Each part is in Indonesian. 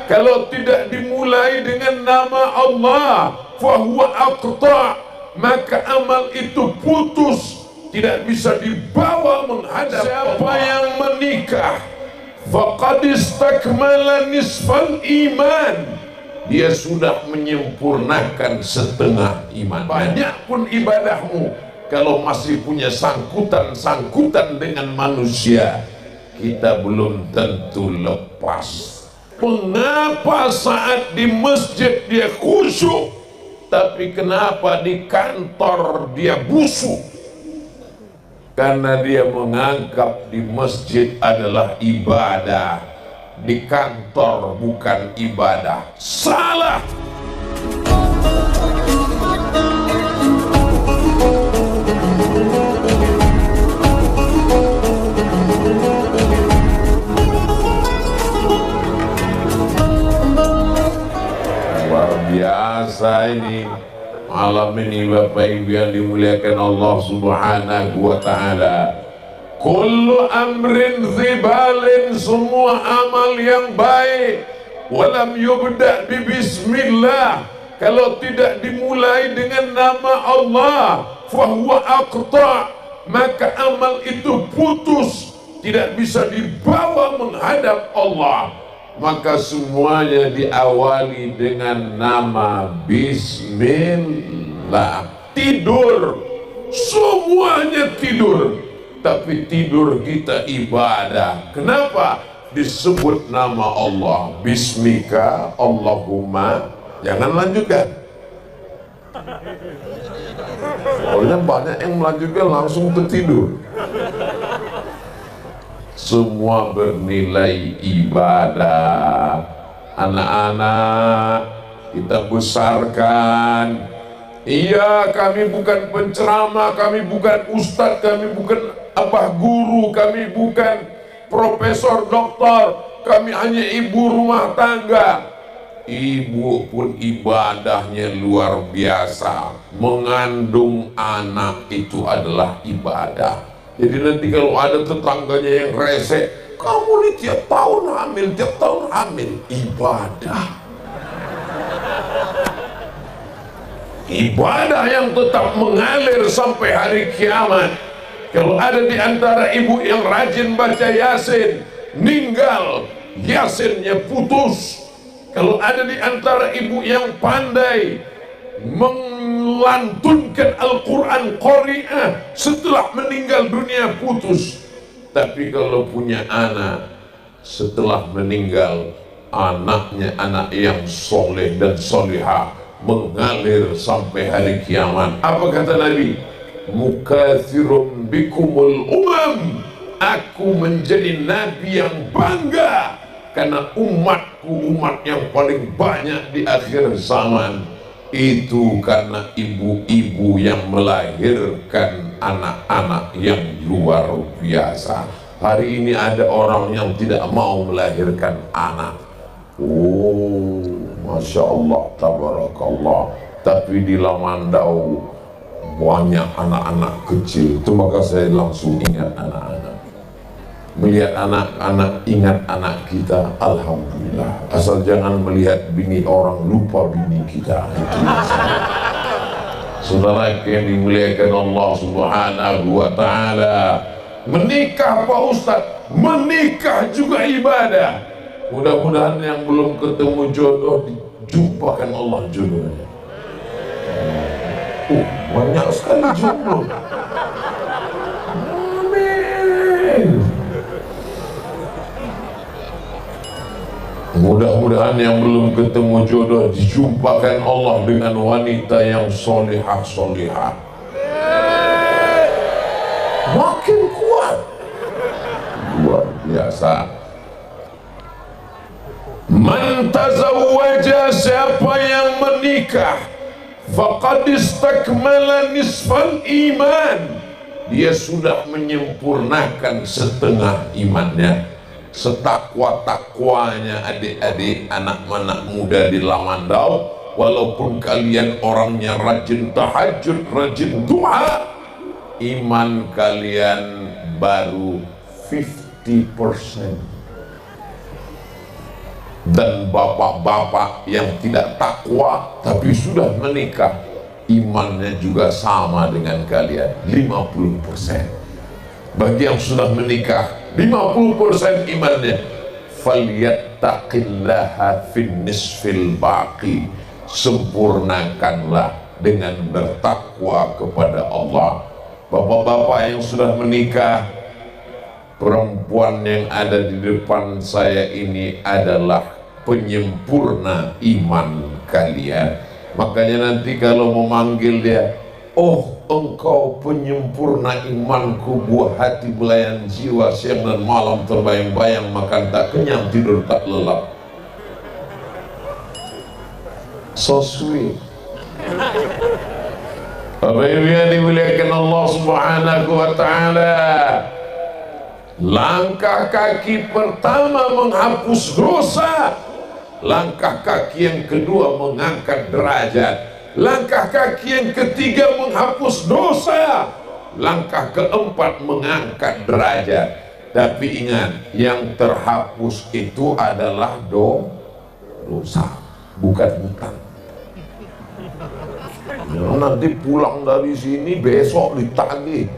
kalau tidak dimulai dengan nama Allah, fahuwa aqta', maka amal itu putus, tidak bisa dibawa menghadap Allah. Siapa yang menikah faqad istakmala nisfal iman, dia sudah menyempurnakan setengah iman. Banyak pun ibadahmu, kalau masih punya sangkutan dengan manusia, kita belum tentu lepas. Mengapa saat di masjid dia khusyuk, tapi kenapa di kantor dia busuk? Karena dia menganggap di masjid adalah ibadah, di kantor bukan ibadah. Salah. Luar biasa ini malam ini, Bapak Ibu yang dimuliakan Allah Subhanahu wa ta'ala. Kullu amrin zibalin, semua amal yang baik, walam yubda' bi bismillah, kalau tidak dimulai dengan nama Allah, fahuwa aqta', maka amal itu putus, tidak bisa dibawa menghadap Allah. Maka semuanya diawali dengan nama Bismillah. Tidur, semuanya tidur, tapi tidur kita ibadah. Kenapa? Disebut nama Allah, Bismika Allahumma. Jangan lanjutkan. Soalnya banyak yang melanjutkan langsung tertidur. Semua bernilai ibadah. Anak-anak kita besarkan. Iya, kami bukan penceramah, kami bukan ustadz, kami bukan guru, kami bukan profesor, doktor, kami hanya ibu rumah tangga. Ibu pun ibadahnya luar biasa. Mengandung anak itu adalah ibadah. Jadi nanti kalau ada tetangganya yang rese, kamu nih tiap tahun hamil, ibadah. Ibadah yang tetap mengalir sampai hari kiamat. Kalau ada di antara ibu yang rajin baca Yasin, meninggal, Yasinnya putus. Kalau ada di antara ibu yang pandai melantunkan Al-Quran Qari'ah, setelah meninggal dunia putus. Tapi kalau punya anak, setelah meninggal, anaknya anak yang soleh dan solihah, mengalir sampai hari kiamat. Apa kata Nabi? Mukatsirum bikumul umam, aku menjadi Nabi yang bangga karena umatku umat yang paling banyak di akhir zaman. Itu karena ibu-ibu yang melahirkan anak-anak yang luar biasa. Hari ini ada orang yang tidak mau melahirkan anak. Oh, Masya Allah, Tabarakallah. Tapi di Lamandau banyak anak-anak kecil. Itu maka saya langsung ingat anak-anak. Melihat anak-anak, ingat anak kita, alhamdulillah. Asal jangan melihat bini orang, lupa bini kita. Saudara yang dimuliakan Allah Subhanahu wa ta'ala, menikah Pak Ustadz, menikah juga ibadah. Mudah-mudahan yang belum ketemu jodoh, dijumpakan Allah jodohnya. Banyak sekali jodoh. Amin. Mudah-mudahan yang belum ketemu jodoh dijumpakan Allah dengan wanita yang solihah. Makin kuat. Luar biasa. Man tazawwaja, siapa yang menikah, faqad istakmala nisfal iman, dia sudah menyempurnakan setengah imannya. Setakwa-takwanya adik-adik, anak-anak muda di Lamandau, walaupun kalian orangnya rajin tahajud, rajin doa, iman kalian baru 50%. dan bapak-bapak yang tidak takwa tapi sudah menikah, imannya juga sama dengan kalian, 50%. Bagi yang sudah menikah 50% imannya, falyattaqillaha fin nisfil baqi, sempurnakanlah dengan bertakwa kepada Allah. Bapak-bapak yang sudah menikah, perempuan yang ada di depan saya ini adalah penyempurna iman kalian. Makanya nanti kalau memanggil dia, oh engkau penyempurna imanku, buah hati belayan jiwa, siang dan malam terbayang-bayang, makan tak kenyang, tidur tak lelap. So sweet. Bapak Ibu yang dimuliakan Allah Subhanahu wa ta'ala, langkah kaki pertama menghapus dosa, langkah kaki yang kedua mengangkat derajat, langkah kaki yang ketiga menghapus dosa, langkah keempat mengangkat derajat. Tapi ingat, yang terhapus itu adalah dosa, bukan hutang. Nanti pulang dari sini besok ditagih,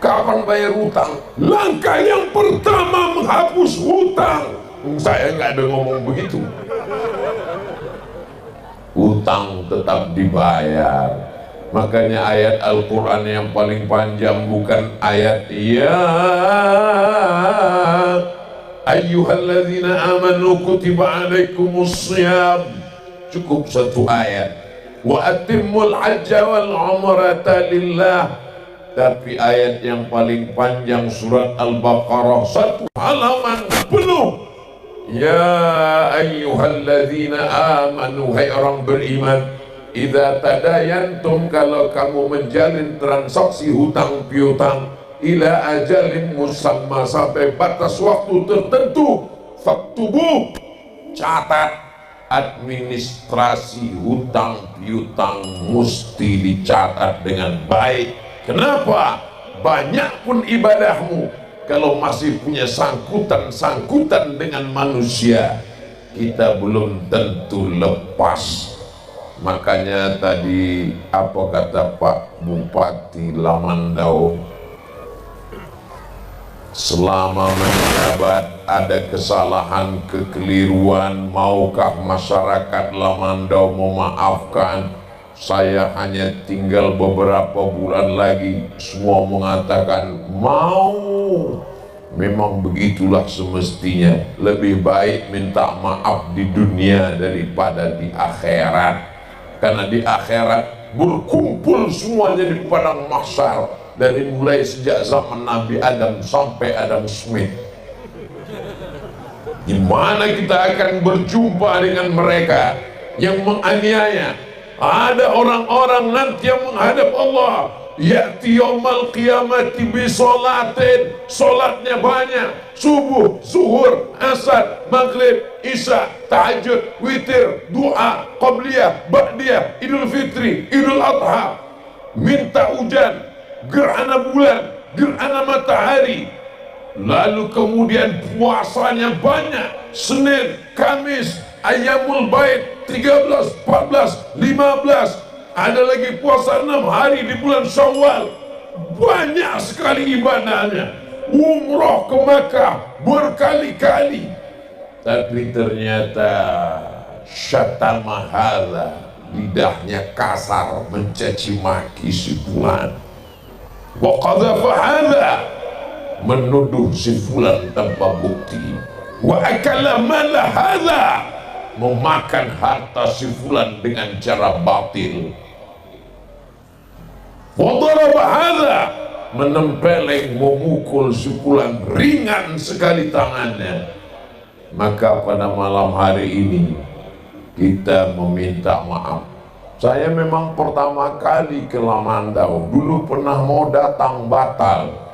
kapan bayar hutang? Langkah yang pertama menghapus hutang. Saya nggak ada ngomong begitu. Hutang tetap dibayar. Makanya ayat Al-Quran yang paling panjang bukan ayat ya ayyuhalladzina amanu kutiba alaikumus shiyam, cukup satu ayat, wa atimmul hajja wal umrata lillah. Tapi ayat yang paling panjang surat Al-Baqarah, satu halaman penuh, ya ayyuhalladzina amanu, hai orang beriman, idza tadayantum, kalau kamu menjalin transaksi hutang piutang, ila ajalin musamma, sampai batas waktu tertentu, faktubu, catat. Administrasi hutang piutang mesti dicatat dengan baik. Kenapa? Banyak pun ibadahmu, kalau masih punya sangkutan dengan manusia, kita belum tentu lepas. Makanya tadi apa kata Pak Bupati Lamandau, selama menjabat ada kesalahan, kekeliruan, maukah masyarakat Lamandau memaafkan? Saya hanya tinggal beberapa bulan lagi. Semua mengatakan mau. Memang begitulah semestinya. Lebih baik minta maaf di dunia daripada di akhirat. Karena di akhirat berkumpul semuanya di padang mahsyar, dari mulai sejak zaman Nabi Adam sampai Adam Smith. Di mana kita akan berjumpa dengan mereka yang menganiaya? Ada orang-orang nanti yang menghadap Allah, ya'ti yaumal qiyamati bi sholatin, sholatnya banyak, subuh, zuhur, asar, maghrib, isya, tahajud, witir, doa, qabliyah, ba'diyah, idul fitri, idul adha, minta hujan, gerhana bulan, gerhana matahari, lalu kemudian puasanya banyak, Senin, Kamis, Ayyamul Bait, 13, 14, 15, ada lagi puasa 6 hari di bulan Syawal. Banyak sekali ibadahnya. Umroh ke Makkah berkali-kali. Tapi ternyata syatama hadza, lidahnya kasar mencaci maki si fulan. Wa qadhafa hadza, menuduh si fulan tanpa bukti. Wa akala mala hadza, memakan harta si fulan dengan cara batil. Wa daraba hadza, menempeleng, memukul si fulan, ringan sekali tangannya. Maka pada malam hari ini kita meminta maaf. Saya memang pertama kali ke Lamandau, dulu pernah mau datang batal.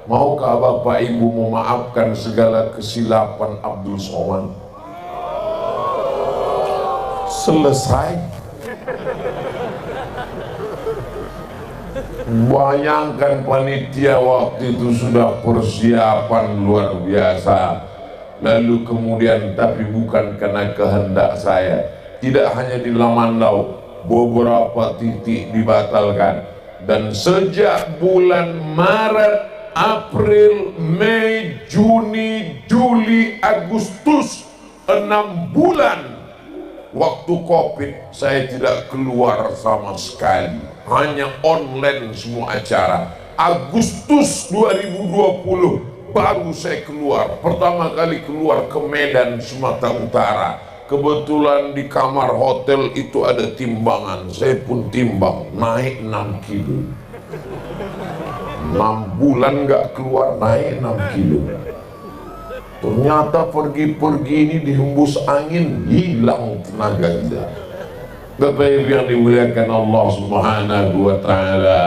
Maukah Bapak Ibu memaafkan segala kesilapan Abdul Somad? Selesai. Bayangkan panitia waktu itu sudah persiapan luar biasa. Lalu kemudian, tapi bukan karena kehendak saya, tidak hanya di Lamandau, beberapa titik dibatalkan. Dan sejak bulan Maret, April, Mei, Juni, Juli, Agustus, 6 bulan waktu Covid, saya tidak keluar sama sekali, hanya online semua acara. Agustus 2020 baru saya keluar, pertama kali keluar ke Medan, Sumatera Utara. Kebetulan di kamar hotel itu ada timbangan, saya pun timbang, naik 6 kilo. 6 bulan gak keluar, naik 6 kilo. Ternyata pergi-pergi ini dihembus angin, hilang tenaga kita. Bapak Ibu yang dimuliakan Allah Subhanahu wa Ta'ala,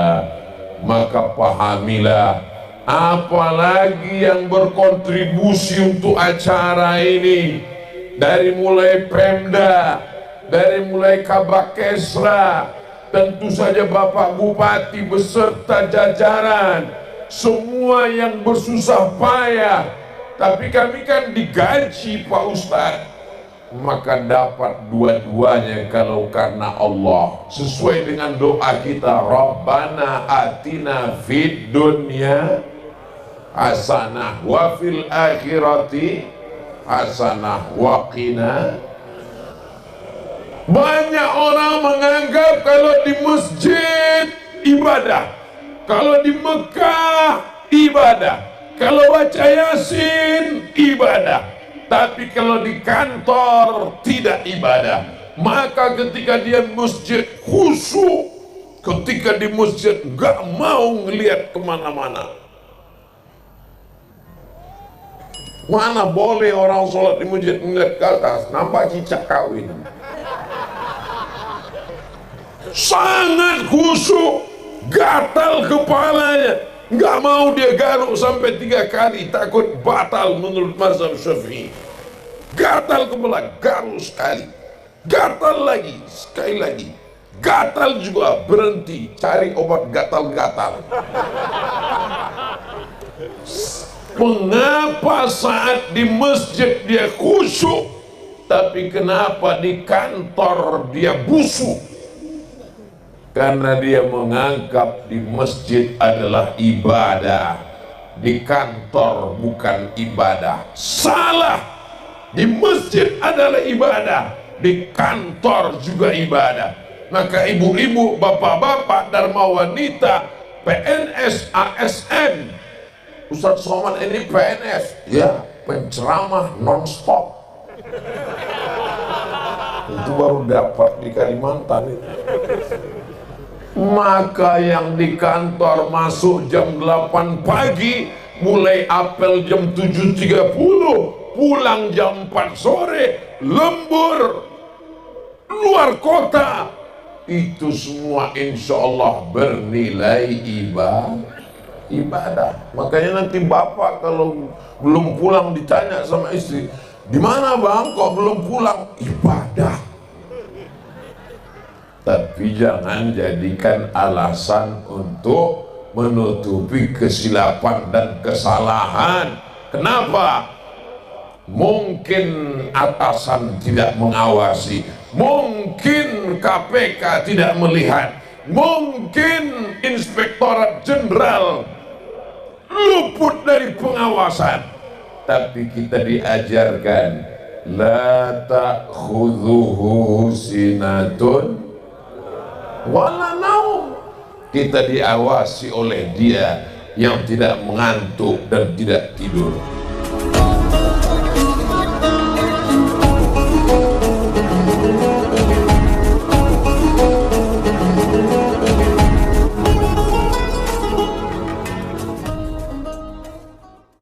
maka pahamilah, apalagi yang berkontribusi untuk acara ini, dari mulai Pemda, dari mulai Kabakesra, tentu saja Bapak Bupati beserta jajaran, semua yang bersusah payah. Tapi kami kan digaji Pak Ustadz, maka dapat dua-duanya kalau karena Allah, sesuai dengan doa kita, Rabbana atina fid dunya hasanah wa fil akhirati hasanah wa qina. Banyak orang menganggap kalau di masjid ibadah, kalau di Mekah ibadah, kalau baca Yasin ibadah, tapi kalau di kantor tidak ibadah. Maka ketika dia masjid khusyuk, ketika di masjid gak mau ngelihat kemana-mana. Mana boleh orang sholat di masjid ngeliat ke atas, nampak cicak kawin. Sangat khusyuk, gatal kepalanya, nggak mau dia garuk sampai 3 kali, takut batal menurut mazhab Syafi'i. Gatal kepala, garuk sekali, gatal lagi, sekali lagi, gatal juga, berhenti, cari obat gatal-gatal. Mengapa saat di masjid dia khusyuk, tapi kenapa di kantor dia busuk? Karena dia menganggap di masjid adalah ibadah, di kantor bukan ibadah. Salah, di masjid adalah ibadah, di kantor juga ibadah. Maka ibu-ibu, bapak-bapak, dharma wanita, PNS, ASN, Ustadz Somad ini PNS, ya, penceramah non-stop. Itu baru dapat di Kalimantan itu. Maka yang di kantor masuk jam 8 pagi, mulai apel jam 7.30, pulang jam 4 sore, lembur, luar kota, itu semua insya Allah bernilai ibadah. Makanya nanti bapak kalau belum pulang ditanya sama istri, di mana bang kok belum pulang? Ibadah. Tapi jangan jadikan alasan untuk menutupi kesilapan dan kesalahan. Kenapa? Mungkin atasan tidak mengawasi, mungkin KPK tidak melihat, mungkin Inspektorat Jenderal luput dari pengawasan. Tapi kita diajarkan, la ta'khudhuhu sinatun wala naum. Kita diawasi oleh Dia yang tidak mengantuk dan tidak tidur.